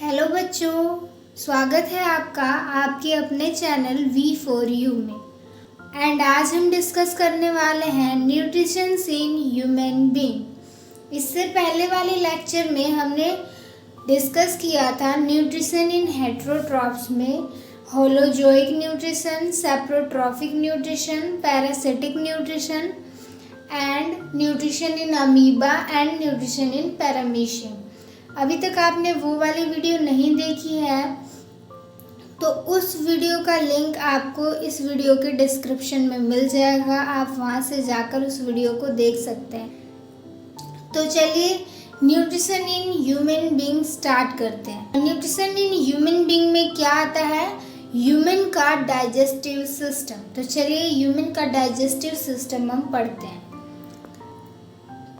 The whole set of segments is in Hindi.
हेलो बच्चों, स्वागत है आपका आपके अपने चैनल V4U में। एंड आज हम डिस्कस करने वाले हैं न्यूट्रिशन इन ह्यूमन बीइंग। इससे पहले वाले लेक्चर में हमने डिस्कस किया था न्यूट्रिशन इन हेटेरोट्रॉफ्स में holozoic nutrition, saprotrophic nutrition, parasitic nutrition and nutrition in amoeba and nutrition in paramecium. अभी तक आपने वो वाली वीडियो नहीं देखी है तो उस वीडियो का लिंक आपको इस वीडियो के डिस्क्रिप्शन में मिल जाएगा, आप वहाँ से जाकर उस वीडियो को देख सकते हैं। तो चलिए nutrition in human being start करते हैं। न्यूट्रिशन इन ह्यूमन बीइंग में क्या आता है? ह्यूमन का डाइजेस्टिव सिस्टम। तो चलिए ह्यूमन का डाइजेस्टिव सिस्टम हम पढ़ते हैं।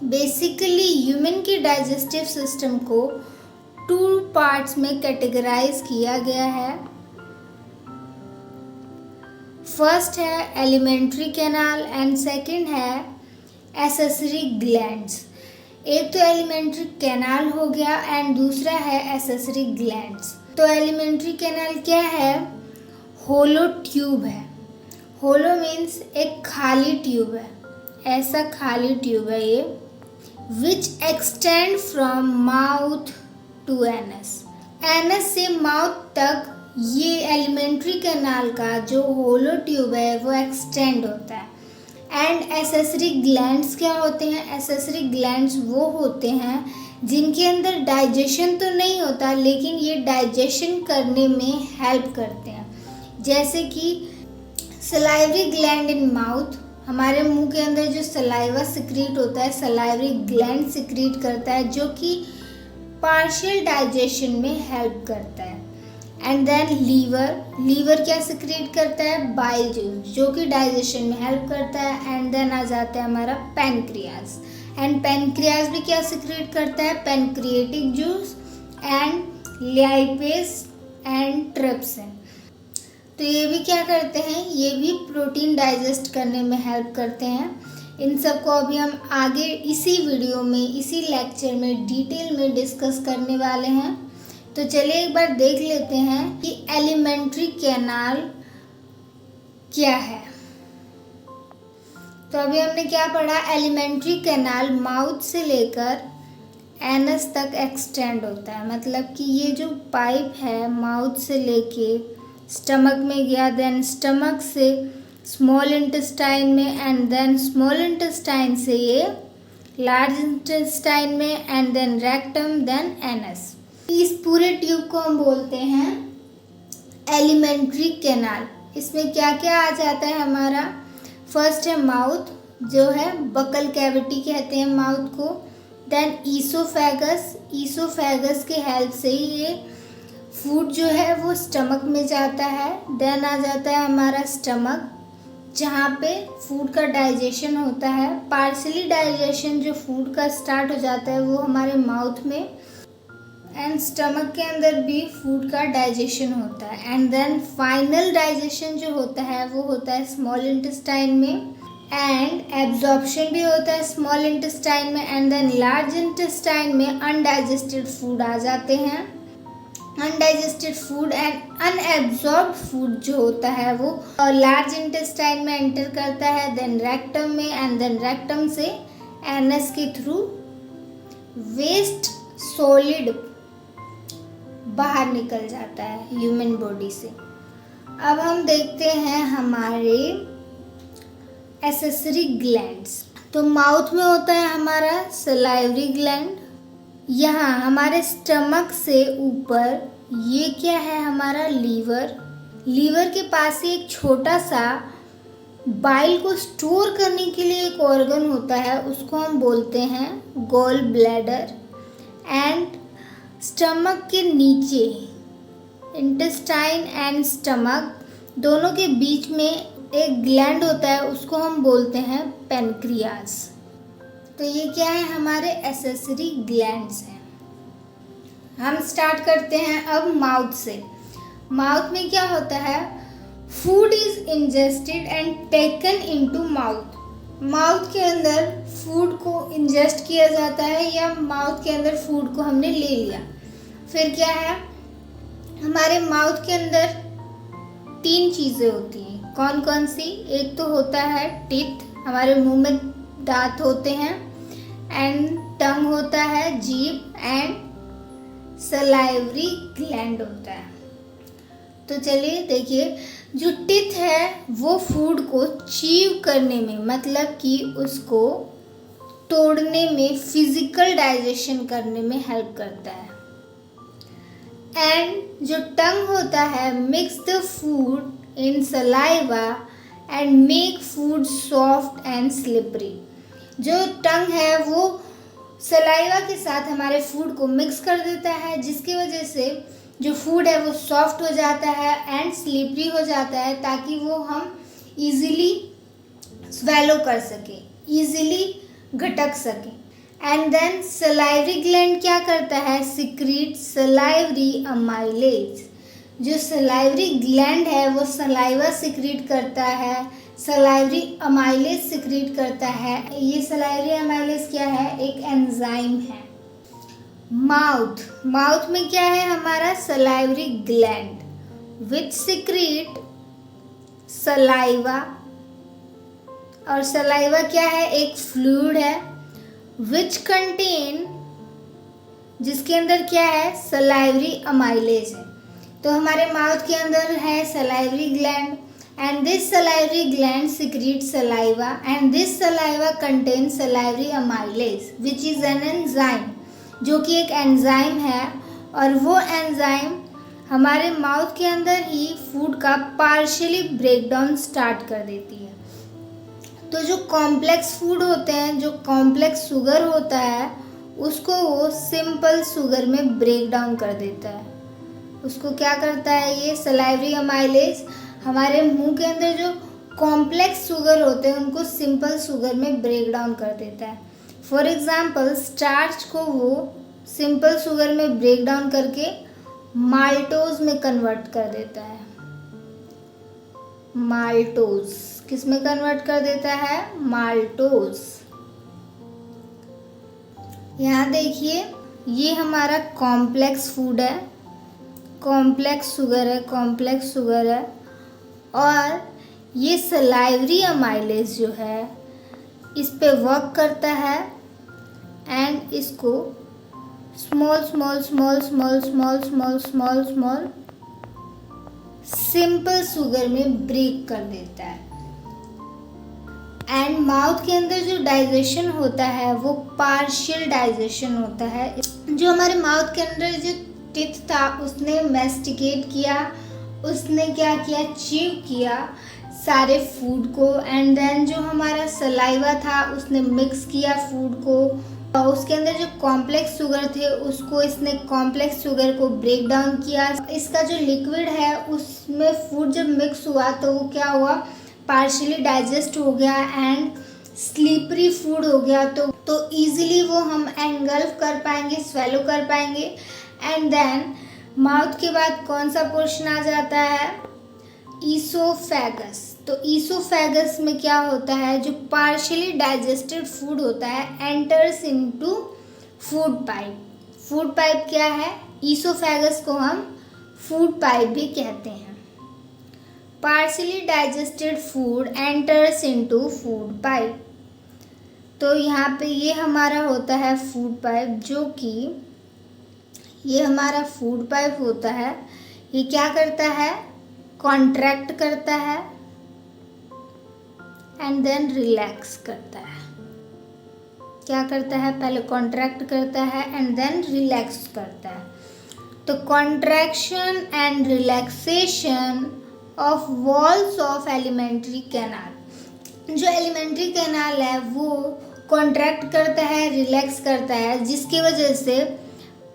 बेसिकली ह्यूमन की डाइजेस्टिव सिस्टम को 2 पार्ट्स में कैटेगराइज किया गया है। फर्स्ट है एलिमेंट्री कैनाल एंड सेकंड है एसेसरी ग्लैंड्स। एक तो एलिमेंट्री कैनाल हो गया एंड दूसरा है एसेसरी ग्लैंड्स। तो एलिमेंट्री कैनाल क्या है? होलो ट्यूब है। होलो मीन्स एक खाली ट्यूब है, ऐसा खाली ट्यूब है ये, which extend from mouth to anus। Anus से माउथ तक ये एलिमेंट्री कैनाल का जो होलो ट्यूब है वो एक्सटेंड होता है। एंड एसेसरी ग्लैंड्स क्या होते हैं? एसेसरी ग्लैंड्स वो होते हैं जिनके अंदर डाइजेशन तो नहीं होता लेकिन ये डाइजेशन करने में हेल्प करते हैं। जैसे कि सलाइवरी ग्लैंड इन माउथ, हमारे मुंह के अंदर जो सलाइवा सिक्रीट होता है, सलाइवरी ग्लैंड सिक्रीट करता है जो कि पार्शियल डाइजेशन में हेल्प करता है। एंड देन लीवर क्या सिक्रीट करता है? बाइल जूस जो कि डाइजेशन में हेल्प करता है। एंड देन आ जाता है हमारा पैनक्रियाज, एंड पैनक्रियाज भी क्या सिक्रीट करता है? Pancreatic juice and lipase and trypsin. तो ये भी क्या करते हैं? ये भी प्रोटीन डाइजेस्ट करने में हेल्प करते हैं। इन सब को अभी हम आगे इसी वीडियो में, इसी लेक्चर में डिटेल में डिस्कस करने वाले हैं। तो चलिए एक बार देख लेते हैं कि एलिमेंट्री कैनाल क्या है। तो अभी हमने क्या पढ़ा? एलिमेंट्री कैनाल माउथ से लेकर एनस तक एक्सटेंड होता है। मतलब कि ये जो पाइप है माउथ से लेके स्टमक में गया, देन स्टमक से स्मॉल इंटेस्टाइन में, एंड देन स्मॉल इंटेस्टाइन से ये लार्ज इंटेस्टाइन में, and then rectum, then anus. इस पूरे ट्यूब को हम बोलते हैं एलिमेंट्री कैनाल। इसमें क्या क्या आ जाता है हमारा? फर्स्ट है माउथ, जो है बकल कैविटी कहते हैं माउथ को। देन ईसोफेगस, ईसोफेगस के हेल्प से ही ये फूड जो है वो स्टमक में जाता है। देन आ जाता है हमारा स्टमक, जहाँ पे फूड का डाइजेशन होता है। पार्शियली डाइजेशन जो फूड का स्टार्ट हो जाता है वो हमारे माउथ में, एंड स्टमक के अंदर भी फूड का डाइजेशन होता है। एंड देन फाइनल डाइजेशन जो होता है वो होता है स्मॉल इंटेस्टाइन में, एंड एब्जॉर्प्शन भी होता है स्मॉल इंटेस्टाइन में। एंड देन लार्ज इंटेस्टाइन में अनडाइजेस्टेड फूड आ जाते हैं। Undigested food and unabsorbed food जो होता है वो लार्ज इंटेस्टाइन में एंटर करता है, देन रेक्टम में, एंड देन रेक्टम से एनस के थ्रू वेस्ट सॉलिड बाहर निकल जाता है ह्यूमन बॉडी से। अब हम देखते हैं हमारे एसेसरी ग्लैंड्स। तो माउथ में होता है हमारा सलाइवरी ग्लैंड। यहाँ हमारे स्टमक से ऊपर ये क्या है? हमारा लीवर। लीवर के पास ही एक छोटा सा बाइल को स्टोर करने के लिए एक ऑर्गन होता है, उसको हम बोलते हैं गॉल ब्लैडर। एंड स्टमक के नीचे इंटेस्टाइन एंड स्टमक दोनों के बीच में एक ग्लैंड होता है, उसको हम बोलते हैं पैनक्रियाज। तो ये क्या है? हमारे एसेसरी ग्लैंड्स हैं। हम स्टार्ट करते हैं अब माउथ से। माउथ में क्या होता है? Food is ingested and taken into mouth. Mouth के अंदर फूड को इंजेस्ट किया जाता है या माउथ के अंदर फूड को हमने ले लिया। फिर क्या है? हमारे माउथ के अंदर 3 चीज़ें होती हैं। कौन कौन सी? एक तो होता है टीथ, हमारे मुंह में दांत होते हैं, एंड टंग होता है, जीभ, एंड सलाइवरी ग्लैंड होता है। तो चलिए देखिए, जो टीथ है वो फूड को चीव करने में, मतलब कि उसको तोड़ने में, फिजिकल डाइजेशन करने में हेल्प करता है। एंड जो टंग होता है mix the food in saliva and make food soft and slippery. जो टंग है वो सलाइवा के साथ हमारे फूड को मिक्स कर देता है, जिसकी वजह से जो फूड है वो सॉफ्ट हो जाता है एंड स्लिपरी हो जाता है, ताकि वो हम इजीली स्वेलो कर सकें, इजीली घटक सकें। एंड देन सलाइवरी ग्लैंड क्या करता है? Secrete salivary amylase. जो सलाइवरी ग्लैंड है वो सलाइवा सिक्रीट करता है, सलाइवरी अमाइलेज सिक्रीट करता है। ये सलाइवरी अमाइलेज क्या है? एक एंजाइम है। माउथ में क्या है? हमारा salivary gland which secrete saliva, और सलाइवा क्या है? एक फ्लूइड है विच कंटेन, जिसके अंदर क्या है? सलाइवरी अमाइलेज है। तो हमारे माउथ के अंदर है salivary gland, and this salivary gland secretes saliva, and this saliva contains salivary amylase which is an enzyme, जो कि एक एंजाइम है, और वो एंजाइम हमारे माउथ के अंदर ही फूड का पार्शियली ब्रेकडाउन स्टार्ट कर देती है। तो जो कॉम्प्लेक्स फूड होते हैं, जो कॉम्प्लेक्स शुगर होता है, उसको वो सिंपल शुगर में ब्रेक डाउन कर देता है। उसको क्या करता है? ये सलाइवरी अमाइलेज हमारे मुंह के अंदर जो कॉम्प्लेक्स शुगर होते हैं उनको सिंपल शुगर में ब्रेक डाउन कर देता है। फॉर एग्जांपल, स्टार्च को वो सिंपल शुगर में ब्रेक डाउन करके माल्टोज में कन्वर्ट कर देता है। माल्टोज किस में कन्वर्ट कर देता है? माल्टोज। यहाँ देखिए, ये हमारा कॉम्प्लेक्स फूड है, कॉम्प्लेक्स शुगर है, और ये सलाइवरी अमाइलेज जो है इस पे वर्क करता है एंड इसको स्मॉल सिंपल शुगर में ब्रेक कर देता है। एंड माउथ के अंदर जो डाइजेशन होता है वो पार्शियल डाइजेशन होता है। जो हमारे माउथ के अंदर जो टीथ था उसने मैस्टिकेट किया, उसने क्या किया? च्यू किया सारे फूड को, एंड देन जो हमारा सलाइवा था उसने मिक्स किया फूड को, और उसके अंदर जो कॉम्प्लेक्स शुगर थे उसको इसने कॉम्प्लेक्स शुगर को ब्रेक डाउन किया। इसका जो लिक्विड है उसमें फूड जब मिक्स हुआ तो वो क्या हुआ? पार्शियली डाइजेस्ट हो गया एंड स्लीपरी फूड हो गया। तो इजीली वो हम एंगल्फ कर पाएंगे, स्वेलो कर पाएंगे। एंड देन माउथ के बाद कौन सा पोर्शन आ जाता है? ईसोफेगस। तो ईसोफेगस में क्या होता है? जो पार्शियली डाइजेस्टेड फूड होता है enters into food pipe. Food pipe क्या है? ईसोफेगस को हम फूड पाइप भी कहते हैं। Partially digested food enters into food pipe. तो यहाँ पे ये हमारा होता है फूड पाइप, जो कि ये हमारा फूड पाइप होता है। ये क्या करता है? कॉन्ट्रैक्ट करता है एंड देन रिलैक्स करता है। क्या करता है? पहले कॉन्ट्रैक्ट करता है एंड देन रिलैक्स करता है। तो contraction and relaxation of walls of alimentary canal. जो एलिमेंट्री कैनाल है वो कॉन्ट्रैक्ट करता है, रिलैक्स करता है, जिसकी वजह से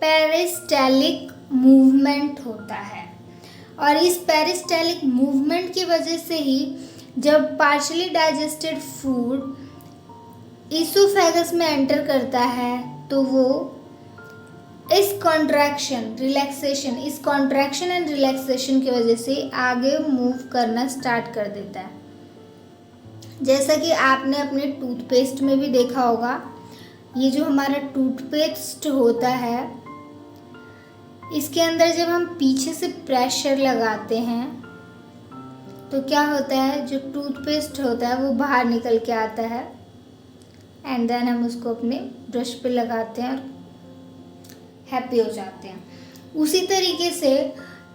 पेरिस्टालिक मूवमेंट होता है। और इस पेरिस्टालिक मूवमेंट की वजह से ही जब पार्शियली डाइजेस्टेड फूड ईसोफेगस में एंटर करता है तो वो इस कॉन्ट्रैक्शन एंड रिलैक्सेशन की वजह से आगे मूव करना स्टार्ट कर देता है। जैसा कि आपने अपने टूथपेस्ट में भी देखा होगा, ये जो हमारा टूथपेस्ट होता है इसके अंदर जब हम पीछे से प्रेशर लगाते हैं तो क्या होता है, जो टूथपेस्ट होता है वो बाहर निकल के आता है एंड देन हम उसको अपने ब्रश पे लगाते हैं और हैप्पी हो जाते हैं। उसी तरीके से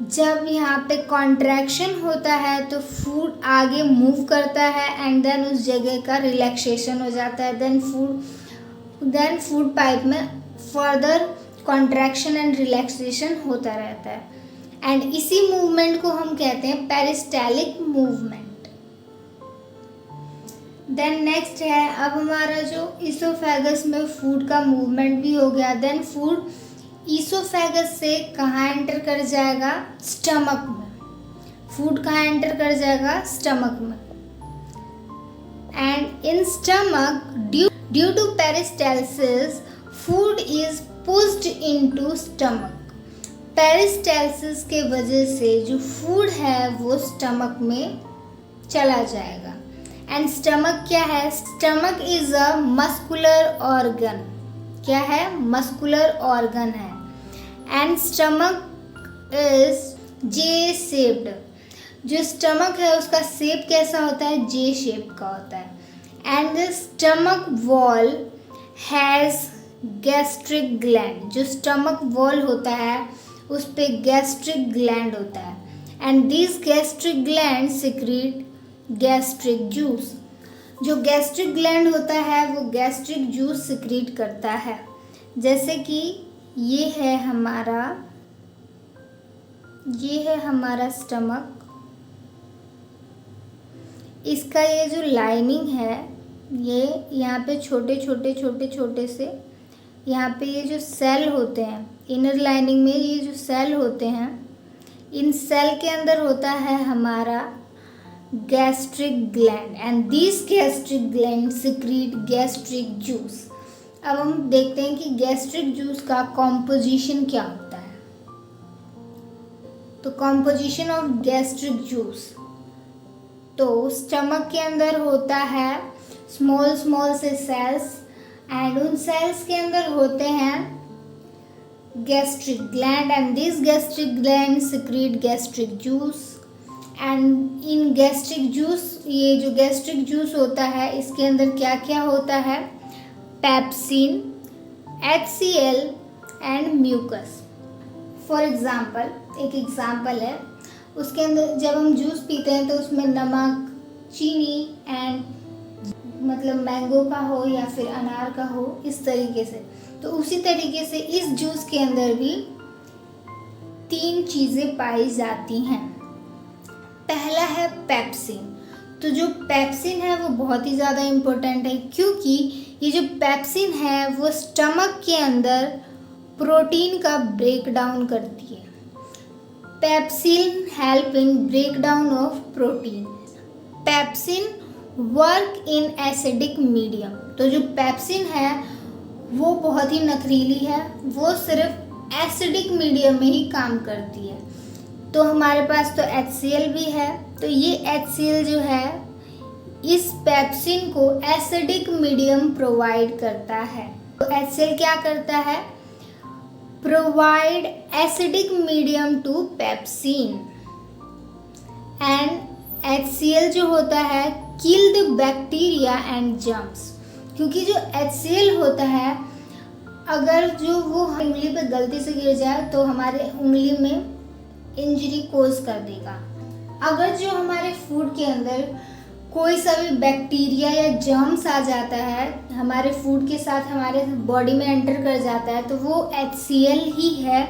जब यहाँ पे कॉन्ट्रैक्शन होता है तो फूड आगे मूव करता है एंड देन उस जगह का रिलैक्सेशन हो जाता है, देन फूड पाइप में फर्दर कॉन्ट्रैक्शन एंड रिलैक्सेशन होता रहता है एंड इसी मूवमेंट को हम कहते हैं पेरिस्टालिक मूवमेंट। देन नेक्स्ट है, अब हमारा जो ईसोफेगस में फूड का मूवमेंट भी हो गया, देन फूड ईसोफेगस से कहाँ एंटर कर जाएगा, स्टमक में। फूड कहाँ एंटर कर जाएगा, स्टमक में। And in stomach due to peristalsis food is pushed into stomach. Peristalsis के वजह से जो फूड है वो स्टमक में चला जाएगा। एंड स्टमक क्या है, stomach is a muscular organ. क्या है, मस्कुलर ऑर्गन है and stomach is J shaped. जो स्टमक है उसका शेप कैसा होता है, जे शेप का होता है and the stomach wall has gastric gland. जो स्टमक वॉल होता है उस पे गैस्ट्रिक ग्लैंड होता है and this gastric gland secrete gastric juice. जो गैस्ट्रिक ग्लैंड होता है वो गैस्ट्रिक जूस सिक्रीट करता है। जैसे कि ये है हमारा स्टमक, इसका ये जो लाइनिंग है, ये यहाँ पे छोटे से यहाँ पे ये जो सेल होते हैं, इनर लाइनिंग में ये जो सेल होते हैं, इन सेल के अंदर होता है हमारा gastric gland and this gastric gland secrete gastric juice. अब हम देखते हैं कि गैस्ट्रिक जूस का कॉम्पोजिशन क्या होता है। तो कॉम्पोजिशन ऑफ गैस्ट्रिक जूस, तो स्टमक के अंदर होता है स्मॉल से सेल्स एंड उन सेल्स के अंदर होते हैं gastric gland and this gastric gland secrete gastric juice and in gastric juice, ये जो गैस्ट्रिक जूस होता है इसके अंदर क्या क्या होता है, pepsin, HCl and mucus. For example, एक एग्जाम्पल है, उसके अंदर जब हम जूस पीते हैं तो उसमें नमक, चीनी एंड मतलब मैंगो का हो या फिर अनार का हो, इस तरीके से। तो उसी तरीके से इस जूस के अंदर भी 3 चीज़ें पाई जाती हैं। पहला है पेप्सिन। तो जो पेप्सिन है वो बहुत ही ज़्यादा इम्पोर्टेंट है, क्योंकि ये जो पेप्सिन है वो स्टमक के अंदर प्रोटीन का ब्रेक डाउन करती है। Pepsin help in break down of protein. Pepsin work in acidic medium. तो जो पेप्सिन है वो बहुत ही नखरीली है, वो सिर्फ एसिडिक मीडियम में ही काम करती है। तो हमारे पास तो HCl भी है, तो ये HCl जो है इस पेप्सिन को एसिडिक मीडियम प्रोवाइड करता है। तो HCl क्या करता है, provide acidic medium to pepsin and HCl जो होता है kill the bacteria and germs. क्योंकि जो HCl होता है, अगर जो वो उंगली पे गलती से गिर जाए तो हमारे उंगली में इंजरी कोज कर देगा। अगर जो हमारे फूड के अंदर कोई सा भी बैक्टीरिया या जर्म्स आ जाता है, हमारे फूड के साथ हमारे बॉडी में एंटर कर जाता है, तो वो HCl ही है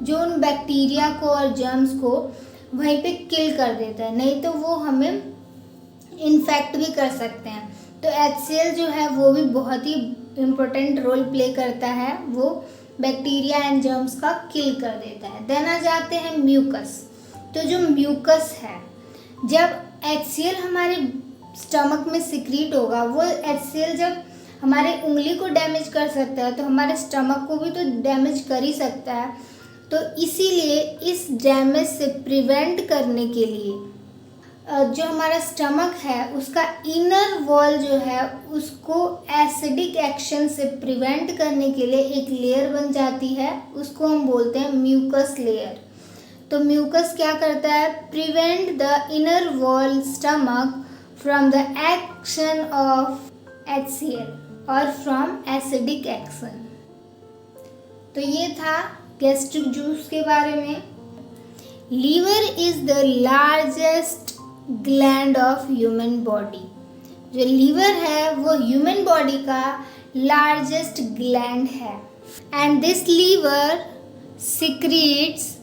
जो उन बैक्टीरिया को और जर्म्स को वहीं पे किल कर देता है, नहीं तो वो हमें इन्फेक्ट भी कर सकते हैं। तो HCl जो है वो भी बहुत ही इम्पोर्टेंट रोल प्ले करता है, वो बैक्टीरिया एंड जर्म्स का किल कर देता है। देन आ जाते हैं म्यूकस। तो जो म्यूकस है, जब HCl हमारे स्टमक में सिक्रीट होगा, वो HCl जब हमारे उंगली को डैमेज कर सकता है तो हमारे स्टमक को भी तो डैमेज कर ही सकता है। तो इसीलिए इस डैमेज से प्रिवेंट करने के लिए जो हमारा स्टमक है उसका इनर वॉल जो है उसको एसिडिक एक्शन से प्रिवेंट करने के लिए एक लेयर बन जाती है, उसको हम बोलते हैं म्यूकस लेयर। तो म्यूकस क्या करता है, prevent the inner wall stomach from the action of HCl और फ्रॉम एसिडिक एक्शन। तो ये था गैस्ट्रिक जूस के बारे में। Liver is the largest gland of human body. जो लीवर है वो ह्यूमन बॉडी का लार्जेस्ट ग्लैंड है। And this liver secretes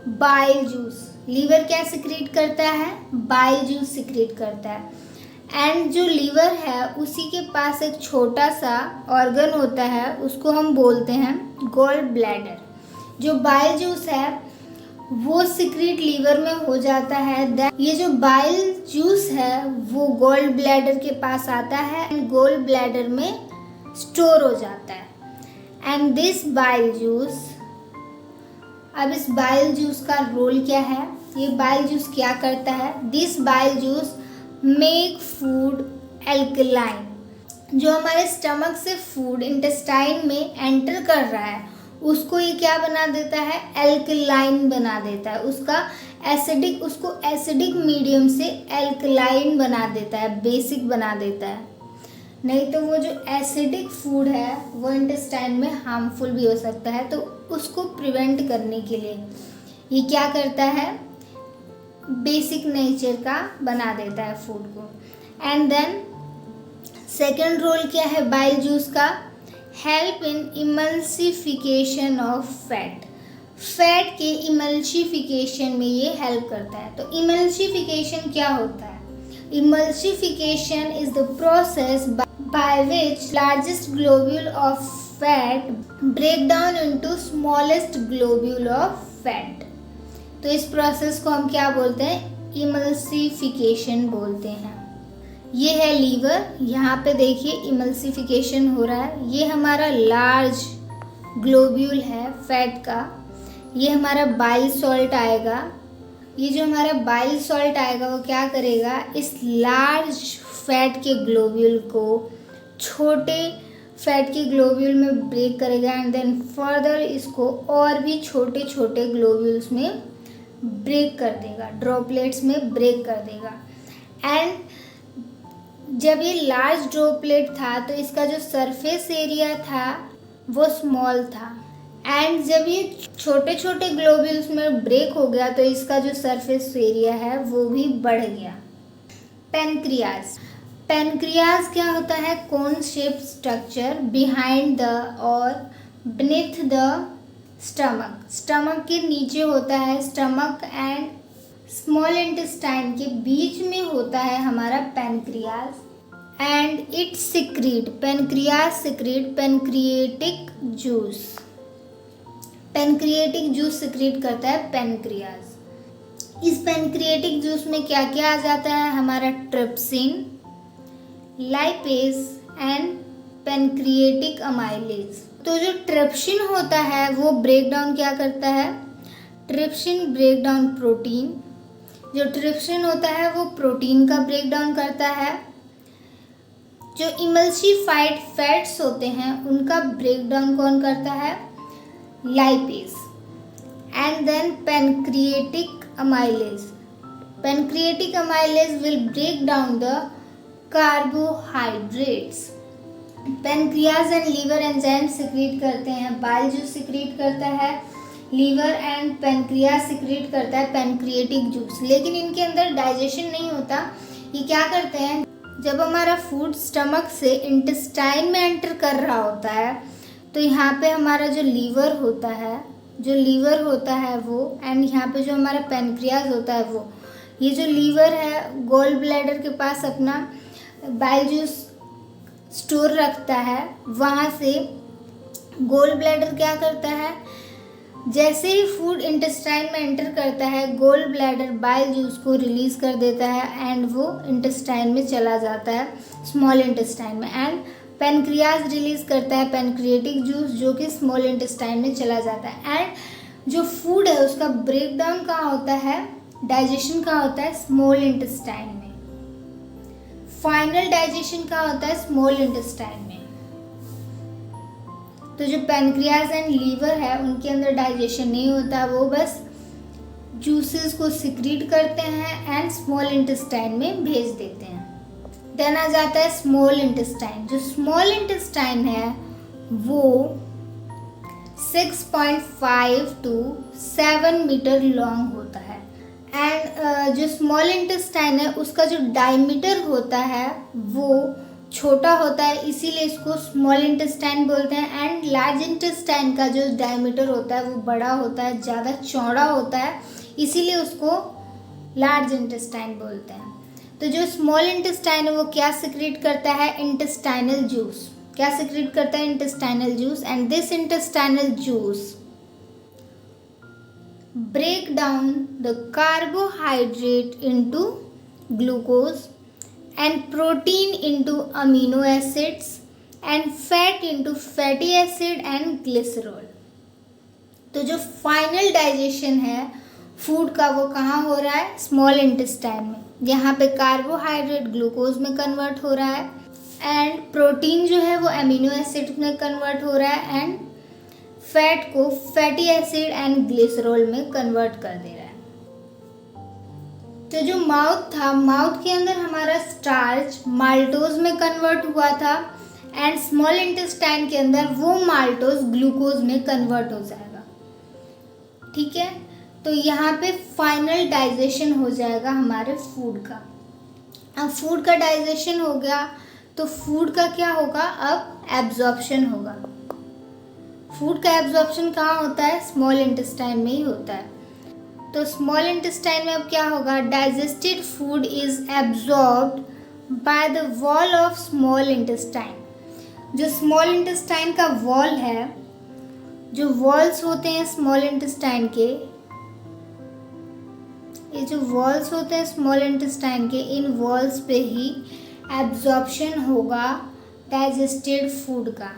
bile juice. Liver क्या सिक्रीट करता है, बाइल जूस सिक्रीट करता है। एंड जो लीवर है उसी के पास एक छोटा सा ऑर्गन होता है, उसको हम बोलते हैं गॉल ब्लैडर। जो बाइल जूस है वो सिक्रीट लीवर में हो जाता है। ये जो बाइल जूस है वो गॉल ब्लैडर के पास आता है एंड गॉल ब्लैडर में स्टोर हो जाता है। एंड दिस बाइल जूस, अब इस बाइल जूस का रोल क्या है, ये बाइल जूस क्या करता है, this bile juice make food alkaline. जो हमारे स्टमक से फूड इंटेस्टाइन में एंटर कर रहा है उसको ये क्या बना देता है, एल्कलाइन बना देता है। उसको एसिडिक मीडियम से एल्कलाइन बना देता है, बेसिक बना देता है। नहीं तो वो जो एसिडिक फूड है वो इंटेस्टाइन में हार्मफुल भी हो सकता है। तो उसको प्रिवेंट करने के लिए ये क्या करता है, बेसिक नेचर का बना देता है फूड को। एंड देन सेकेंड रोल क्या है बाइल जूस का, help in emulsification of fat. Fat के इमल्सिफिकेशन में ये हेल्प करता है। तो इमल्सिफिकेशन क्या होता है, emulsification is the process by which largest globule of fat break down into smallest globule of fat. तो इस प्रोसेस को हम क्या बोलते हैं, इमल्सिफिकेशन बोलते हैं। ये है लीवर, यहाँ पे देखिए इमल्सिफिकेशन हो रहा है। ये हमारा लार्ज ग्लोब्यूल है फैट का। ये हमारा बाइल सॉल्ट आएगा। ये जो हमारा बाइल सॉल्ट आएगा वो क्या करेगा, इस लार्ज फैट के ग्लोब्यूल को छोटे फैट के ग्लोब्यूल में ब्रेक करेगा एंड देन फर्दर इसको और भी छोटे छोटे ग्लोब्यूल्स में ब्रेक कर देगा, ड्रॉपलेट्स में ब्रेक कर देगा। एंड जब ये लार्ज ड्रॉपलेट था तो इसका जो सरफेस एरिया था वो स्मॉल था। एंड जब ये छोटे छोटे ग्लोब्यूल्स में ब्रेक हो गया तो इसका जो सरफेस एरिया है वो भी बढ़ गया। पैनक्रियाज, पैनक्रियाज क्या होता है, cone shape structure behind the और बीनीथ द स्टमक। स्टमक के नीचे होता है, स्टमक एंड स्मॉल इंटेस्टाइन के बीच में होता है हमारा pancreas. And it secrete, pancreas secrete pancreatic juice. Pancreatic juice secrete करता है पैनक्रियाज। इस पैनक्रिएटिक जूस में क्या क्या आ जाता है, हमारा trypsin, lipase and pancreatic amylase. तो जो ट्रिप्सिन होता है वो ब्रेक डाउन क्या करता है, ट्रिप्सिन ब्रेक डाउन प्रोटीन। जो ट्रिप्सिन होता है वो प्रोटीन का ब्रेक डाउन करता है। जो इमल्सिफाइड फैट्स होते हैं उनका ब्रेक डाउन कौन करता है, lipase. And then pancreatic amylase, pancreatic amylase will break down the carbohydrates. Pancreas and liver enzyme secrete करते हैं, बाइल जूस सिक्रीट करता है लीवर एंड पैनक्रियाज सिक्रीट करता है पैनक्रिएटिक जूस। लेकिन इनके अंदर डाइजेशन नहीं होता। ये क्या करते हैं, जब हमारा फूड स्टमक से इंटेस्टाइन में एंटर कर रहा होता है तो यहाँ पे हमारा जो लीवर होता है वो एंड यहाँ पे जो हमारा पैनक्रियाज होता है वो, ये जो लीवर है गॉल ब्लैडर के पास अपना बाइल जूस स्टोर रखता है। वहाँ से गॉल ब्लैडर क्या करता है, जैसे ही फूड इंटेस्टाइन में एंटर करता है गॉल ब्लैडर बाइल जूस को रिलीज़ कर देता है एंड वो इंटेस्टाइन में चला जाता है, स्मॉल इंटेस्टाइन में। एंड पैनक्रियाज रिलीज़ करता है पैनक्रिएटिक जूस जो कि स्मॉल इंटेस्टाइन में चला जाता है। एंड जो फूड है उसका ब्रेक डाउन कहाँ होता है, डाइजेशन कहाँ होता है? स्मॉल इंटेस्टाइन में। फाइनल डाइजेशन कहाँ होता है? स्मॉल इंटेस्टाइन में। तो जो पैनक्रियाज एंड लीवर है उनके अंदर डाइजेशन नहीं होता, वो बस जूसेस को सिक्रीट करते हैं एंड स्मॉल इंटेस्टाइन में भेज देते हैं। देन आ जाता है स्मॉल इंटेस्टाइन। जो स्मॉल इंटेस्टाइन है वो 6.5 to 7 मीटर लॉन्ग होता है एंड जो स्मॉल इंटेस्टाइन है उसका जो डायमीटर होता है वो छोटा होता है, इसीलिए इसको स्मॉल इंटेस्टाइन बोलते हैं। एंड लार्ज इंटेस्टाइन का जो डायमीटर होता है वो बड़ा होता है, ज़्यादा चौड़ा होता है, इसीलिए उसको लार्ज इंटेस्टाइन बोलते हैं। तो जो स्मॉल इंटेस्टाइन है वो क्या सिक्रीट करता है? Intestinal juice. क्या सिक्रीट करता है? Intestinal juice. And this intestinal juice break down the carbohydrate into glucose and protein into amino acids and fat into fatty acid and glycerol। तो जो फाइनल डाइजेशन है फूड का वो कहाँ हो रहा है? स्मॉल इंटेस्टाइन में। यहाँ पे कार्बोहाइड्रेट ग्लूकोज में कन्वर्ट हो रहा है एंड प्रोटीन जो है वो अमीनो एसिड में कन्वर्ट हो रहा है एंड फैट को फैटी एसिड एंड ग्लिसरॉल में कन्वर्ट कर दे रहा है। तो जो माउथ था, माउथ के अंदर हमारा स्टार्च माल्टोज में कन्वर्ट हुआ था एंड स्मॉल इंटेस्टाइन के अंदर वो माल्टोज ग्लूकोज में कन्वर्ट हो जाएगा। ठीक है, तो यहाँ पे फाइनल डाइजेशन हो जाएगा हमारे फूड का। अब फूड का डाइजेशन हो गया तो फूड का क्या होगा? अब एब्जॉर्प्शन होगा। फूड का एब्जॉर्प्शन कहाँ होता है? स्मॉल इंटेस्टाइन में ही होता है। तो स्मॉल इंटेस्टाइन में अब क्या होगा? Digested food is absorbed by the wall of small intestine. जो स्मॉल इंटेस्टाइन का वॉल है, जो वॉल्स होते हैं स्मॉल इंटेस्टाइन के, ये जो वॉल्स होते हैं स्मॉल इंटेस्टाइन के, इन वॉल्स पे ही एब्जॉर्प्शन होगा डाइजेस्टेड फूड का।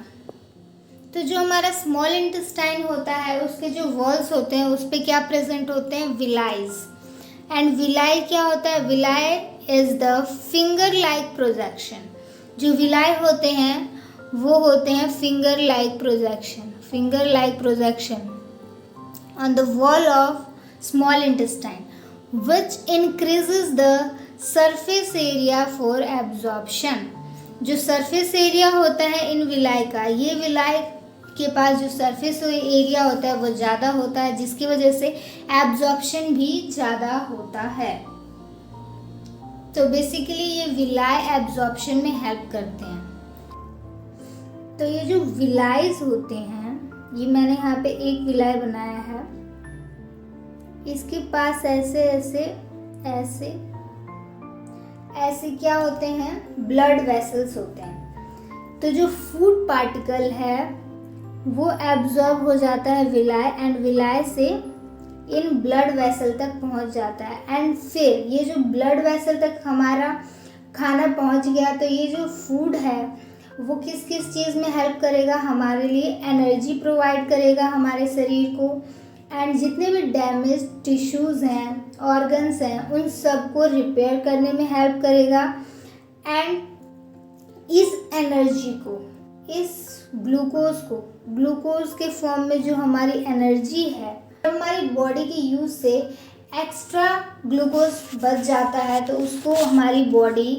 तो जो हमारा स्मॉल इंटेस्टाइन होता है उसके जो वॉल्स होते हैं उस पे क्या प्रेजेंट होते हैं? विलाइज। एंड विलाई क्या होता है? Villi is the finger like projection. जो विलाई होते हैं वो होते हैं finger like projection, finger like projection on the wall of small intestine which increases the surface area for absorption। जो सरफेस एरिया होता है इन विलाई का, ये विलाई के पास जो सरफेस एरिया होता है वो ज़्यादा होता है, जिसकी वजह से एब्जॉर्प्शन भी ज़्यादा होता है। तो बेसिकली ये विलाई एब्जॉर्प्शन में हेल्प करते हैं। तो ये जो विलाइज होते हैं, ये मैंने यहाँ पे एक विलाई बनाया है, इसके पास ऐसे ऐसे ऐसे ऐसे क्या होते हैं? ब्लड वेसल्स होते हैं। तो जो फूड पार्टिकल है वो एब्जॉर्ब हो जाता है विलाई एंड विलाई से इन ब्लड वेसल तक पहुंच जाता है एंड फिर ये जो ब्लड वेसल तक हमारा खाना पहुंच गया तो ये जो फूड है वो किस किस चीज़ में हेल्प करेगा? हमारे लिए एनर्जी प्रोवाइड करेगा हमारे शरीर को एंड जितने भी डैमेज टिश्यूज़ हैं, ऑर्गन्स हैं, उन सब को रिपेयर करने में हेल्प करेगा एंड इस एनर्जी को, इस ग्लूकोज के फॉर्म में जो हमारी एनर्जी है, हमारी बॉडी के यूज़ से एक्स्ट्रा ग्लूकोज बच जाता है तो उसको हमारी बॉडी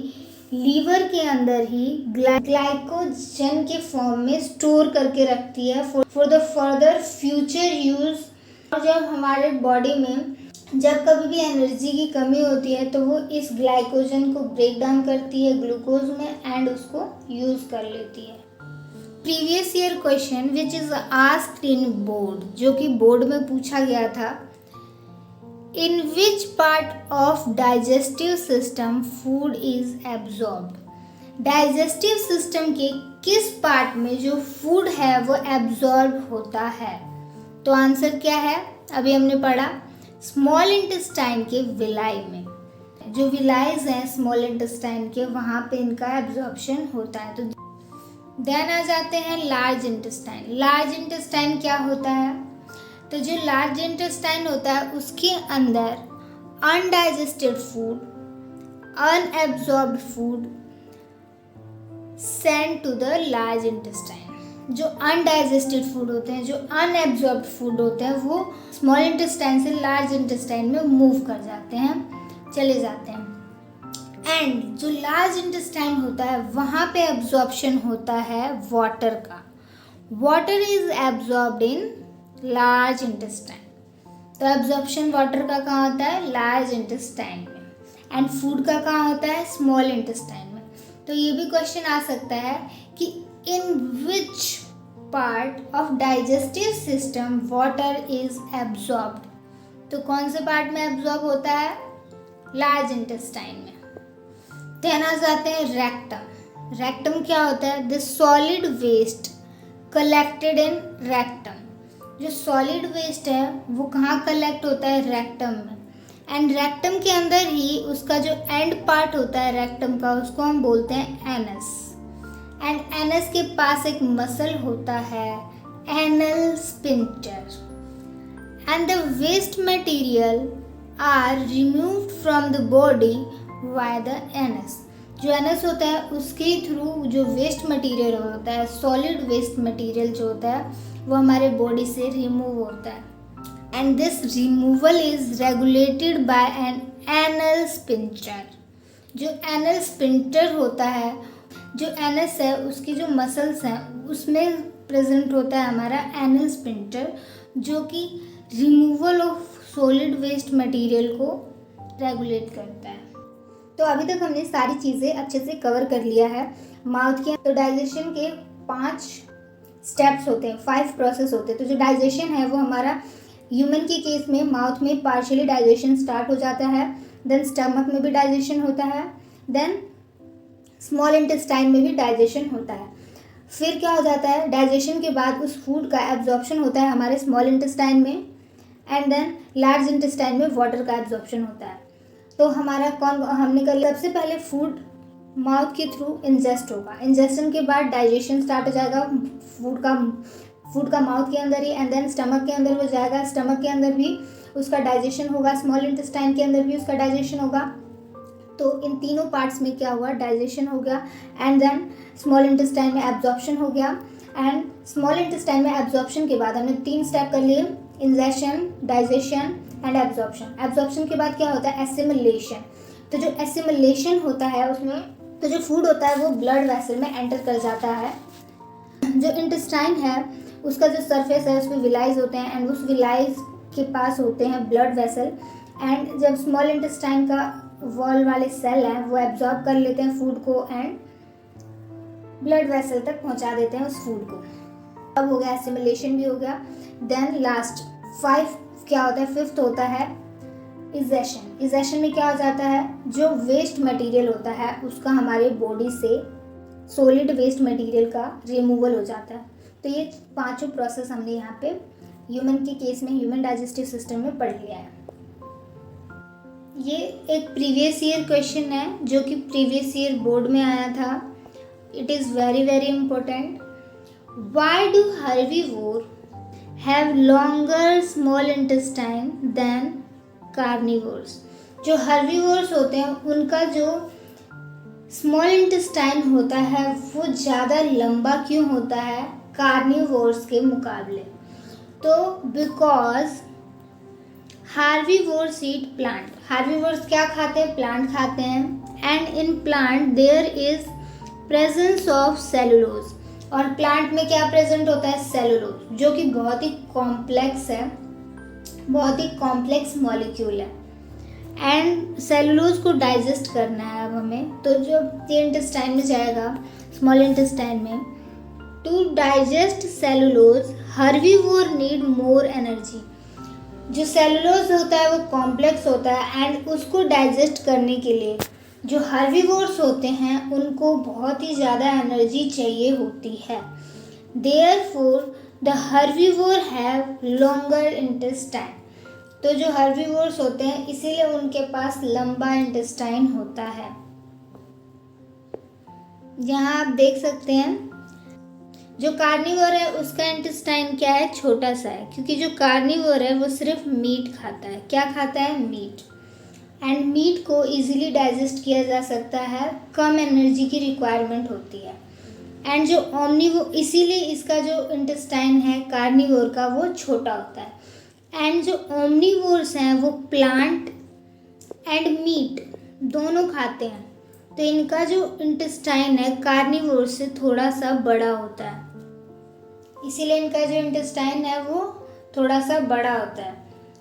लीवर के अंदर ही ग्लाइकोजन के फॉर्म में स्टोर करके रखती है for the further future use. और जब हमारे बॉडी में जब कभी भी एनर्जी की कमी होती है तो वो इस ग्लाइकोजन को ब्रेक डाउन करती है ग्लूकोज में एंड उसको यूज़ कर लेती है। Previous year question which is asked in board, जो कि बोर्ड में पूछा गया था, in which part of digestive system food is absorbed. Digestive system के किस पार्ट में जो फूड है वो एब्जॉर्ब होता है? तो आंसर क्या है? अभी हमने पढ़ा स्मॉल इंटेस्टाइन के विलाई में, जो विलाइज हैं स्मॉल इंटेस्टाइन के, वहाँ पे इनका एब्जॉर्प्शन होता है। तो देन आ जाते हैं लार्ज इंटेस्टाइन। लार्ज इंटेस्टाइन क्या होता है? तो जो लार्ज इंटेस्टाइन होता है उसके अंदर undigested food, unabsorbed food send to the large intestine. जो अनडाइजेस्टेड फूड होते हैं, जो अनएब्जॉर्ब्ड फूड होते हैं, वो स्मॉल इंटेस्टाइन से लार्ज इंटेस्टाइन में मूव कर जाते हैं, चले जाते हैं। एंड जो लार्ज इंटेस्टाइन होता है वहाँ पे एब्जॉर्प्शन होता है वाटर का। Water is absorbed in large intestine. तो एब्जॉर्प्शन वाटर का कहाँ होता है? लार्ज इंटेस्टाइन में। एंड फूड का कहाँ होता है? स्मॉल इंटेस्टाइन में। तो ये भी क्वेश्चन आ सकता है कि in which part of digestive system water is absorbed. तो कौन से पार्ट में एब्जॉर्ब होता है? लार्ज इंटेस्टाइन में। देन आ जाते हैं रेक्टम। रेक्टम क्या होता है? The solid waste collected in rectum. जो सॉलिड वेस्ट है वो कहाँ कलेक्ट होता है? रेक्टम में। एंड रेक्टम के अंदर ही उसका जो एंड पार्ट होता है रेक्टम का, उसको हम बोलते हैं एनस। एंड एनस के पास एक मसल होता है anal sphincter. And the waste material are removed from the body by the anus. जो एनस होता है उसके थ्रू जो वेस्ट मटेरियल होता है, सॉलिड वेस्ट मटेरियल जो होता है, वो हमारे बॉडी से रिमूव होता है। And this removal is regulated by an anal sphincter. जो एनल स्फिंक्टर होता है, जो एनस है उसकी जो मसल्स हैं उसमें प्रेजेंट होता है हमारा एनल स्फिंक्टर, जो कि removal of solid waste material को रेगुलेट करता है। तो अभी तक हमने सारी चीज़ें अच्छे से कवर कर लिया है माउथ के। तो डाइजेशन के 5 स्टेप्स होते हैं, 5 प्रोसेस होते हैं। तो जो डाइजेशन है वो हमारा ह्यूमन के केस में माउथ में पार्शियली डाइजेशन स्टार्ट हो जाता है, देन स्टमक में भी डाइजेशन होता है, देन स्मॉल इंटेस्टाइन में भी डाइजेशन होता है। फिर क्या हो जाता है? डाइजेशन के बाद उस फूड का एब्जॉर्प्शन होता है हमारे स्मॉल इंटेस्टाइन में, एंड देन लार्ज इंटेस्टाइन में वाटर का एब्जॉर्प्शन होता है। तो हमारा हमने कर लिया, सबसे पहले फूड माउथ के थ्रू इंजेस्ट होगा। इंजेस्शन के बाद डाइजेशन स्टार्ट हो जाएगा फूड का माउथ के अंदर ही, एंड देन स्टमक के अंदर हो जाएगा। स्टमक के अंदर भी उसका डाइजेशन होगा, स्मॉल इंटेस्टाइन के अंदर भी उसका डाइजेशन होगा। तो इन तीनों पार्ट्स में क्या हुआ? डाइजेशन हो गया, एंड देन स्मॉल इंटेस्टाइन में एब्जॉर्प्शन हो गया। एंड स्मॉल इंटेस्टाइन में एब्जॉर्प्शन के बाद हमने 3 स्टेप कर लिए, ingestion, digestion and absorption. Absorption के बाद क्या होता है? एसिमिलेशन। तो जो एसिमिलेशन होता है उसमें तो जो फूड होता है वो ब्लड वेसल में एंटर कर जाता है। जो इंटेस्टाइन है उसका जो सरफेस है उसमें विलाइज होते हैं, एंड उस विलाइज के पास होते हैं ब्लड वेसल। एंड जब स्मॉल इंटेस्टाइन का वॉल वाले सेल हैं वो एब्जॉर्ब कर लेते हैं फूड को एंड ब्लड वेसल तक पहुंचा देते हैं उस फूड को। अब हो गया एसिमिलेशन भी हो गया। देन लास्ट 5 क्या होता है? 5th होता है इजेशन। इजेशन में क्या हो जाता है? जो वेस्ट मटेरियल होता है उसका हमारे बॉडी से सॉलिड वेस्ट मटेरियल का रिमूवल हो जाता है। तो ये 5 प्रोसेस हमने यहाँ पे ह्यूमन के केस में ह्यूमन डाइजेस्टिव सिस्टम में पढ़ लिया है। ये एक प्रीवियस ईयर क्वेश्चन है जो कि प्रीवियस ईयर बोर्ड में आया था। It is very very important. Why do herbivore have longer small intestine than carnivores. जो हर्बीवोर्स होते हैं उनका जो स्मॉल इंटेस्टाइन होता है वो ज़्यादा लंबा क्यों होता है कार्निवोर्स के मुकाबले? तो because herbivores eat plant. Herbivores क्या खाते हैं? प्लांट खाते हैं। And in plant there is presence of cellulose. और प्लांट में क्या प्रेजेंट होता है? सेलुलोज, जो कि बहुत ही कॉम्प्लेक्स है, बहुत ही कॉम्प्लेक्स मॉलिक्यूल है। एंड सेलुलोज को डाइजेस्ट करना है अब हमें। तो जो ये इंटेस्टाइन में जाएगा, स्मॉल इंटेस्टाइन में, to digest cellulose herbivore need more energy. जो सेलुलोज होता है वो कॉम्प्लेक्स होता है, एंड उसको डाइजेस्ट करने के लिए जो हर्बीवोर्स होते हैं उनको बहुत ही ज़्यादा एनर्जी चाहिए होती है। Therefore the herbivore have longer intestine. तो जो हर्बीवोर्स होते हैं इसीलिए उनके पास लंबा इंटेस्टाइन होता है। यहाँ आप देख सकते हैं जो कार्निवोर है उसका इंटेस्टाइन क्या है? छोटा सा है, क्योंकि जो कार्निवोर है वो सिर्फ मीट खाता है। क्या खाता है? मीट। एंड मीट को इजीली डाइजेस्ट किया जा सकता है, कम एनर्जी की रिक्वायरमेंट होती है। एंड जो ओमनीवोर, इसीलिए इसका जो इंटेस्टाइन है कार्निवोर का वो छोटा होता है। एंड जो ओमनीवोर्स हैं वो प्लांट एंड मीट दोनों खाते हैं, तो इनका जो इंटेस्टाइन है कार्निवोर से थोड़ा सा बड़ा होता है, इसीलिए इनका जो इंटेस्टाइन है वो थोड़ा सा बड़ा होता है।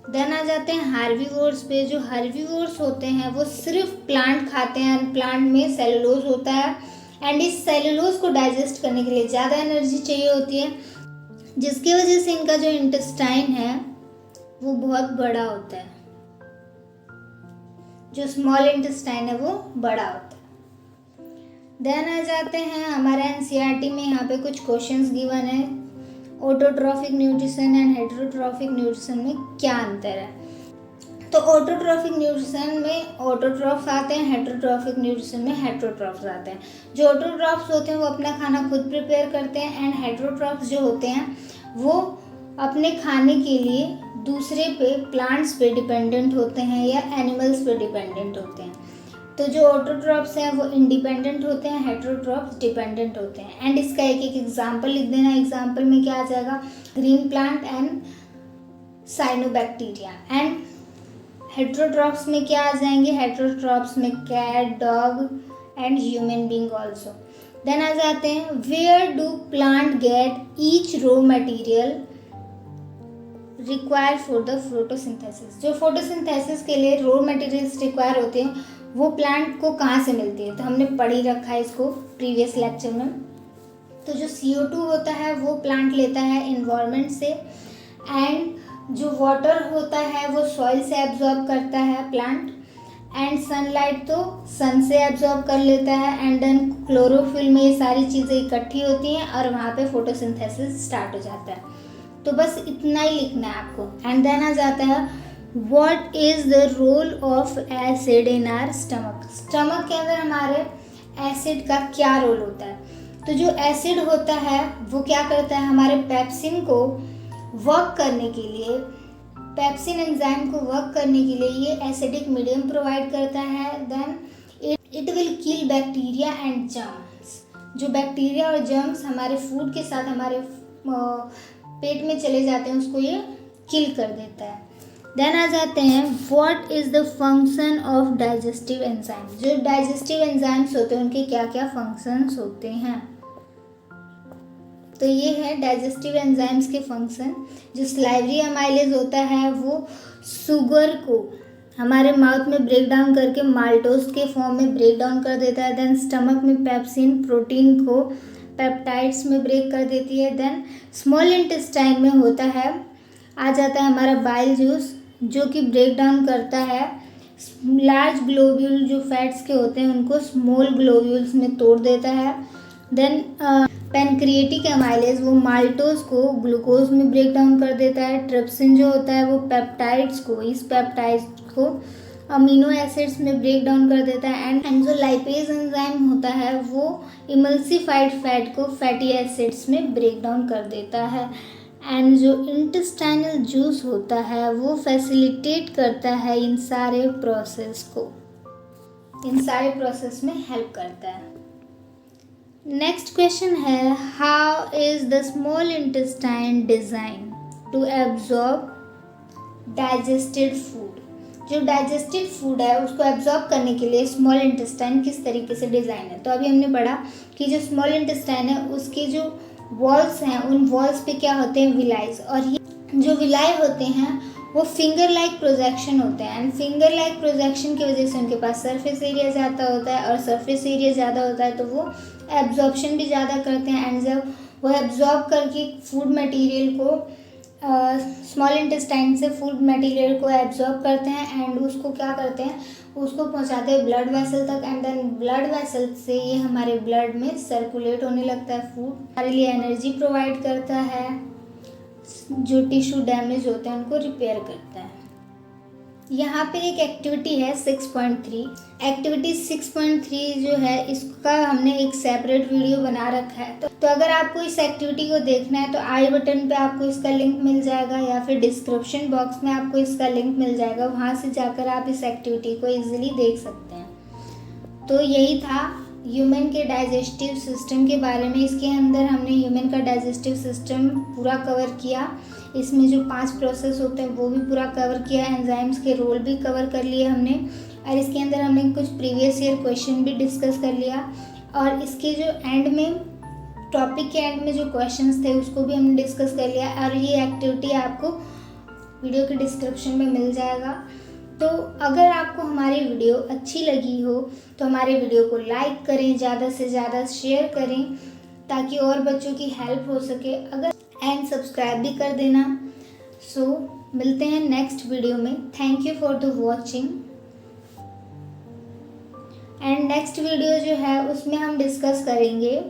देन आ जाते हैं हार्बीवोर्स पे। जो हार्बीवोर्स होते हैं वो सिर्फ प्लांट खाते हैं, प्लांट में सेलुलोज होता है एंड इस सेलुलोज को डाइजेस्ट करने के लिए ज़्यादा एनर्जी चाहिए होती है, जिसकी वजह से इनका जो इंटेस्टाइन है वो बहुत बड़ा होता है, जो स्मॉल इंटेस्टाइन है वो बड़ा होता है। देन आ जाते हैं हमारे एनसीईआरटी में, यहाँ पे कुछ क्वेश्चंस गिवन है, autotrophic nutrition and heterotrophic nutrition में क्या अंतर है। तो ऑटोट्रॉफिक न्यूट्रिशन में ऑटोट्रॉफ्स आते हैं, हेटेरोट्रॉफिक न्यूट्रिशन में हेटेरोट्रॉफ्स आते हैं। जो ऑटोट्रॉफ्स होते हैं वो अपना खाना खुद प्रिपेयर करते हैं एंड हेटेरोट्रॉफ्स जो होते हैं वो अपने खाने के लिए दूसरे पे, प्लांट्स पे डिपेंडेंट होते हैं या एनिमल्स पे डिपेंडेंट होते हैं। तो जो ऑटोट्रॉफ्स हैं वो इंडिपेंडेंट होते हैं, हेटेरोट्रॉफ्स डिपेंडेंट होते हैं। एंड इसका एक एक एग्जांपल लिख देना। एग्जांपल में क्या आ जाएगा, green plant and cyanobacteria. And heterotrophs में क्या आ जाएंगे, हेटेरोट्रॉफ्स में cat, dog and human being also. Then आ जाते हैं where do plant get each raw material require for the photosynthesis. जो फोटोसिंथेसिस के लिए रॉ मटेरियल्स रिक्वायर होते हैं वो प्लांट को कहाँ से मिलती है, तो हमने पढ़ ही रखा है इसको प्रीवियस लेक्चर में। तो जो CO2 होता है वो प्लांट लेता है इन्वायरमेंट से, एंड जो वाटर होता है वो सॉइल से एब्जॉर्ब करता है प्लांट, एंड सनलाइट तो सन से एब्जॉर्ब कर लेता है। एंड देन क्लोरोफिल में ये सारी चीज़ें इकट्ठी होती हैं और वहाँ पे फोटोसिंथेसिस स्टार्ट हो जाता है। तो बस इतना ही लिखना है आपको। एंड देन आ जाता है what is the role of acid in our stomach. Stomach के अंदर हमारे एसिड का क्या रोल होता है। तो जो एसिड होता है वो क्या करता है, हमारे पेप्सिन को वर्क करने के लिए, पेप्सिन एंजाइम को वर्क करने के लिए ये एसिडिक मीडियम प्रोवाइड करता है। Then it will kill bacteria and germs. जो बैक्टीरिया और जर्म्स हमारे फूड के साथ हमारे पेट में चले जाते हैं उसको ये किल कर देता है। देन आ जाते हैं what is the function of digestive enzyme. जो डाइजेस्टिव एंजाइम्स होते हैं उनके क्या क्या फंक्शंस होते हैं। तो ये है डाइजेस्टिव एंजाइम्स के फंक्शन। जो स्लाइवरी अमाइलेज होता है वो शुगर को हमारे माउथ में ब्रेक डाउन करके माल्टोज के फॉर्म में ब्रेक डाउन कर देता है। देन स्टमक में पेप्सिन प्रोटीन को पेप्टाइड्स में ब्रेक कर देती है। देन स्मॉल इंटेस्टाइन में होता है, आ जाता है हमारा बाइल जूस जो कि ब्रेक डाउन करता है लार्ज ग्लोब्यूल जो फैट्स के होते हैं उनको स्मॉल ग्लोब्यूल्स में तोड़ देता है। देन पैनक्रिएटिक एमाइलेज वो माल्टोज को ग्लूकोज में ब्रेक डाउन कर देता है। ट्रिप्सिन जो होता है वो पेप्टाइड्स को, इस पेप्टाइड्स को अमीनो एसिड्स में ब्रेक डाउन कर देता है। एंड जो लाइपेज एंजाइम होता है वो इमल्सिफाइड फैट को फैटी एसिड्स में ब्रेक डाउन कर देता है। एंड जो इंटेस्टाइनल जूस होता है वो फैसिलिटेट करता है इन सारे प्रोसेस को, इन सारे प्रोसेस में हेल्प करता है। नेक्स्ट क्वेश्चन है how is the small intestine design to absorb digested food. जो डाइजेस्टेड फूड है उसको एब्जॉर्ब करने के लिए स्मॉल इंटेस्टाइन किस तरीके से डिज़ाइन है। तो अभी हमने पढ़ा कि जो स्मॉल इंटेस्टाइन है उसके जो वॉल्स हैं उन वॉल्स पे क्या होते हैं, विलाइज, और ये जो विलाई होते हैं वो फिंगर लाइक प्रोजेक्शन होते हैं। एंड फिंगर लाइक प्रोजेक्शन की वजह से उनके पास सरफेस एरिया ज़्यादा होता है, और सरफेस एरिया ज़्यादा होता है तो वो एब्जॉर्प्शन भी ज़्यादा करते हैं। एंड जब वो एब्जॉर्ब करके फूड मटेरियल को स्मॉल इंटेस्टाइन से फूड मटेरियल को एब्जॉर्ब करते हैं एंड उसको क्या करते हैं, उसको पहुंचाते हैं ब्लड वेसल तक। एंड देन ब्लड वेसल से ये हमारे ब्लड में सर्कुलेट होने लगता है। फूड हमारे लिए एनर्जी प्रोवाइड करता है, जो टिश्यू डैमेज होते हैं उनको रिपेयर करता है। यहाँ पे एक एक्टिविटी है 6.3। एक्टिविटी 6.3 जो है इसका हमने एक सेपरेट वीडियो बना रखा है। तो अगर आपको इस एक्टिविटी को देखना है तो आई बटन पे आपको इसका लिंक मिल जाएगा या फिर डिस्क्रिप्शन बॉक्स में आपको इसका लिंक मिल जाएगा, वहाँ से जाकर आप इस एक्टिविटी को ईजिली देख सकते हैं। तो यही था ह्यूमन के डाइजेस्टिव सिस्टम के बारे में। इसके अंदर हमने ह्यूमन का डाइजेस्टिव सिस्टम पूरा कवर किया। इसमें जो 5 प्रोसेस होते हैं वो भी पूरा कवर किया, एंजाइम्स के रोल भी कवर कर लिए हमने, और इसके अंदर हमने कुछ प्रीवियस ईयर क्वेश्चन भी डिस्कस कर लिया। और इसके जो एंड में, टॉपिक के एंड में जो क्वेश्चंस थे उसको भी हमने डिस्कस कर लिया। और ये एक्टिविटी आपको वीडियो के डिस्क्रिप्शन में मिल जाएगा। तो अगर आपको हमारी वीडियो अच्छी लगी हो तो हमारे वीडियो को लाइक करें, ज़्यादा से ज़्यादा शेयर करें ताकि और बच्चों की हेल्प हो सके। अगर एंड सब्सक्राइब भी कर देना। सो मिलते हैं नेक्स्ट वीडियो में। Thank you for the watching. And next video जो है उसमें हम डिस्कस करेंगे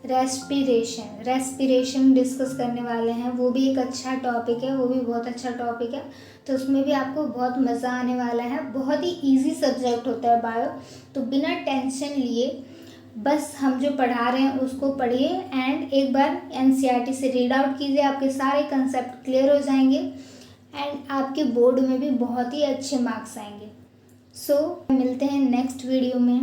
रेस्पिरेशन डिस्कस करने वाले हैं। वो भी एक अच्छा टॉपिक है, वो भी बहुत अच्छा टॉपिक है। तो उसमें भी आपको बहुत मज़ा आने वाला है। बहुत ही इजी सब्जेक्ट होता है बायो। तो बिना टेंशन लिए बस हम जो पढ़ा रहे हैं उसको पढ़िए एंड एक बार एनसीईआरटी से रीड आउट कीजिए। आपके सारे कंसेप्ट क्लियर हो जाएंगे एंड आपके बोर्ड में भी बहुत ही अच्छे मार्क्स आएंगे। सो मिलते हैं नेक्स्ट वीडियो में।